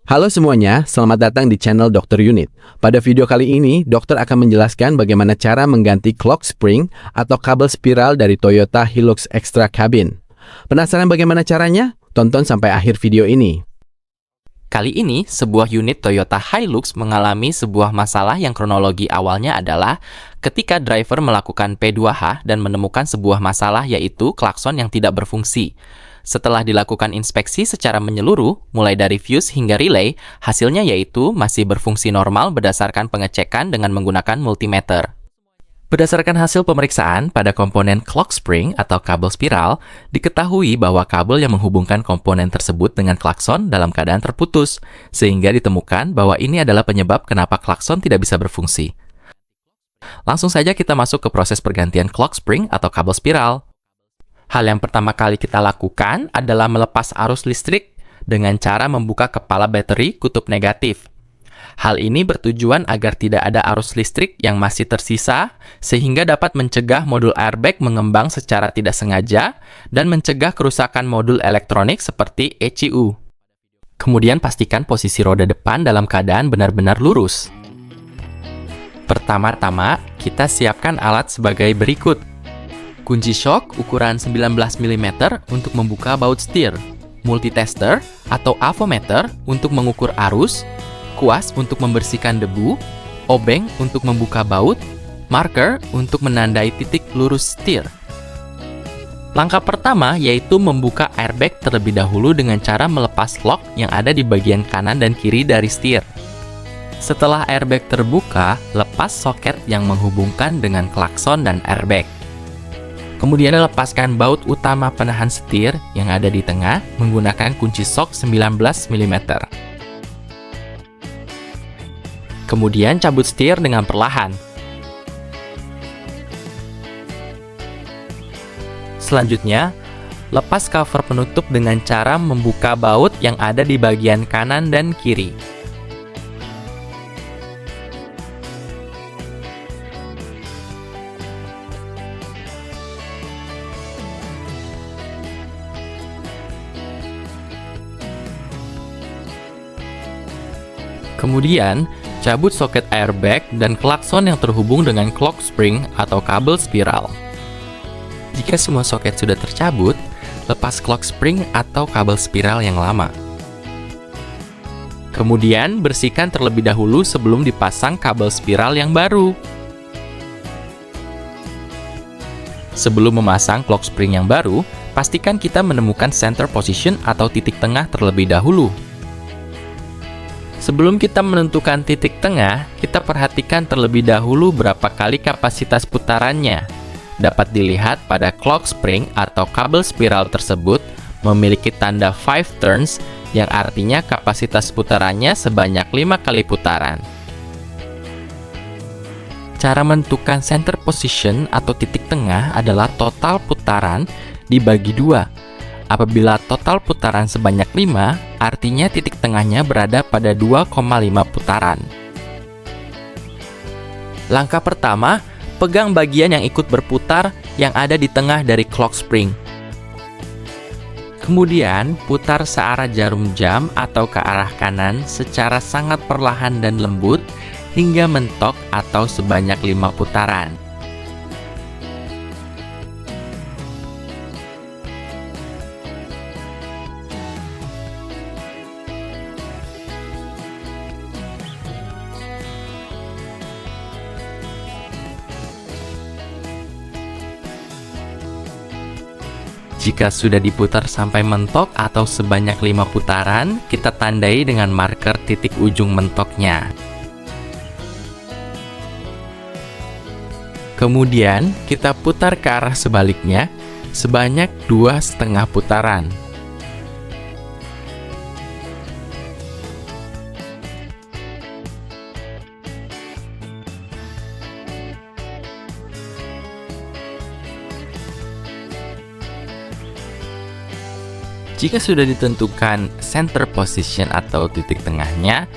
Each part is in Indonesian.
Halo semuanya, selamat datang di channel Dr. Unit. Pada video kali ini, dokter akan menjelaskan bagaimana cara mengganti clock spring atau kabel spiral dari Toyota Hilux Extra Cabin. Penasaran bagaimana caranya? Tonton sampai akhir video ini. Kali ini, sebuah unit Toyota Hilux mengalami sebuah masalah yang kronologi awalnya adalah ketika driver melakukan P2H dan menemukan sebuah masalah yaitu klakson yang tidak berfungsi. Setelah dilakukan inspeksi secara menyeluruh, mulai dari fuse hingga relay, hasilnya yaitu masih berfungsi normal berdasarkan pengecekan dengan menggunakan multimeter. Berdasarkan hasil pemeriksaan pada komponen clock spring atau kabel spiral, diketahui bahwa kabel yang menghubungkan komponen tersebut dengan klakson dalam keadaan terputus, sehingga ditemukan bahwa ini adalah penyebab kenapa klakson tidak bisa berfungsi. Langsung saja kita masuk ke proses pergantian clock spring atau kabel spiral. Hal yang pertama kali kita lakukan adalah melepas arus listrik dengan cara membuka kepala baterai kutub negatif. Hal ini bertujuan agar tidak ada arus listrik yang masih tersisa, sehingga dapat mencegah modul airbag mengembang secara tidak sengaja dan mencegah kerusakan modul elektronik seperti ECU. Kemudian pastikan posisi roda depan dalam keadaan benar-benar lurus. Pertama-tama, kita siapkan alat sebagai berikut. Kunci shock ukuran 19 mm untuk membuka baut setir, multitester atau avometer untuk mengukur arus, kuas untuk membersihkan debu, obeng untuk membuka baut, marker untuk menandai titik lurus setir. Langkah pertama yaitu membuka airbag terlebih dahulu dengan cara melepas lock yang ada di bagian kanan dan kiri dari setir. Setelah airbag terbuka, lepas soket yang menghubungkan dengan klakson dan airbag. Kemudian lepaskan baut utama penahan setir yang ada di tengah menggunakan kunci shock 19 mm. Kemudian cabut setir dengan perlahan. Selanjutnya, lepas cover penutup dengan cara membuka baut yang ada di bagian kanan dan kiri. Kemudian, cabut soket airbag dan klakson yang terhubung dengan clock spring atau kabel spiral. Jika semua soket sudah tercabut, lepas clock spring atau kabel spiral yang lama. Kemudian, bersihkan terlebih dahulu sebelum dipasang kabel spiral yang baru. Sebelum memasang clock spring yang baru, pastikan kita menemukan center position atau titik tengah terlebih dahulu. Sebelum kita menentukan titik tengah, kita perhatikan terlebih dahulu berapa kali kapasitas putarannya. Dapat dilihat pada clock spring atau kabel spiral tersebut memiliki tanda 5 turns yang artinya kapasitas putarannya sebanyak 5 kali putaran. Cara menentukan center position atau titik tengah adalah total putaran dibagi 2. Apabila total putaran sebanyak 5, artinya titik tengahnya berada pada 2,5 putaran. Langkah pertama, pegang bagian yang ikut berputar yang ada di tengah dari clock spring. Kemudian, putar searah jarum jam atau ke arah kanan secara sangat perlahan dan lembut hingga mentok atau sebanyak 5 putaran. Jika sudah diputar sampai mentok atau sebanyak 5 putaran, kita tandai dengan marker titik ujung mentoknya. Kemudian, kita putar ke arah sebaliknya sebanyak 2,5 putaran. Jika sudah ditentukan center position atau titik tengahnya,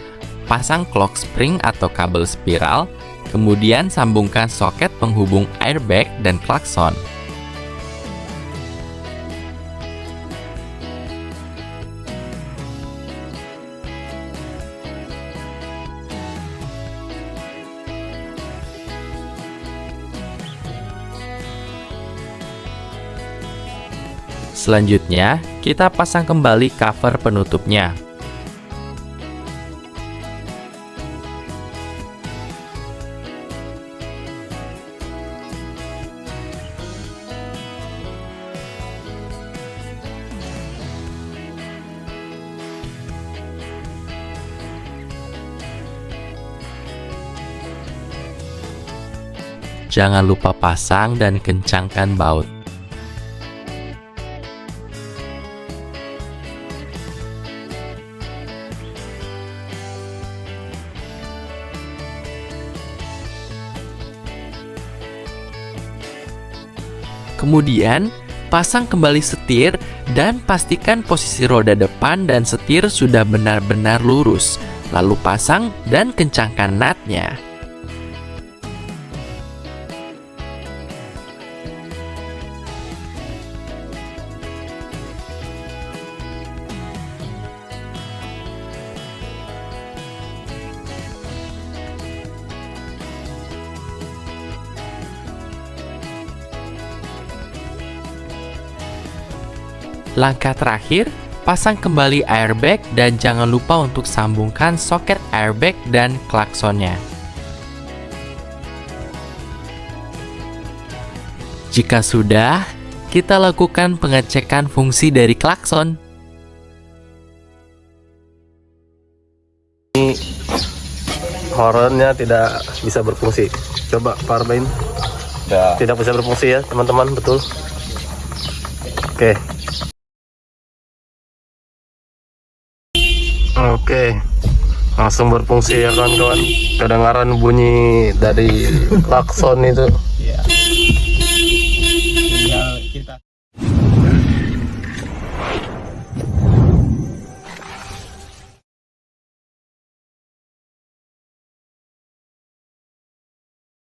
pasang clock spring atau kabel spiral, kemudian sambungkan soket penghubung airbag dan klakson. Selanjutnya, kita pasang kembali cover penutupnya. Jangan lupa pasang dan kencangkan baut. Kemudian, pasang kembali setir dan pastikan posisi roda depan dan setir sudah benar-benar lurus. Lalu pasang dan kencangkan natnya. Langkah terakhir, pasang kembali airbag dan jangan lupa untuk sambungkan soket airbag dan klaksonnya. Jika sudah, kita lakukan pengecekan fungsi dari klakson. Ini hornnya tidak bisa berfungsi. Coba powerbank. Tidak bisa berfungsi ya teman-teman, betul. Oke, langsung berfungsi ya kawan-kawan. Kedengaran bunyi dari klakson itu.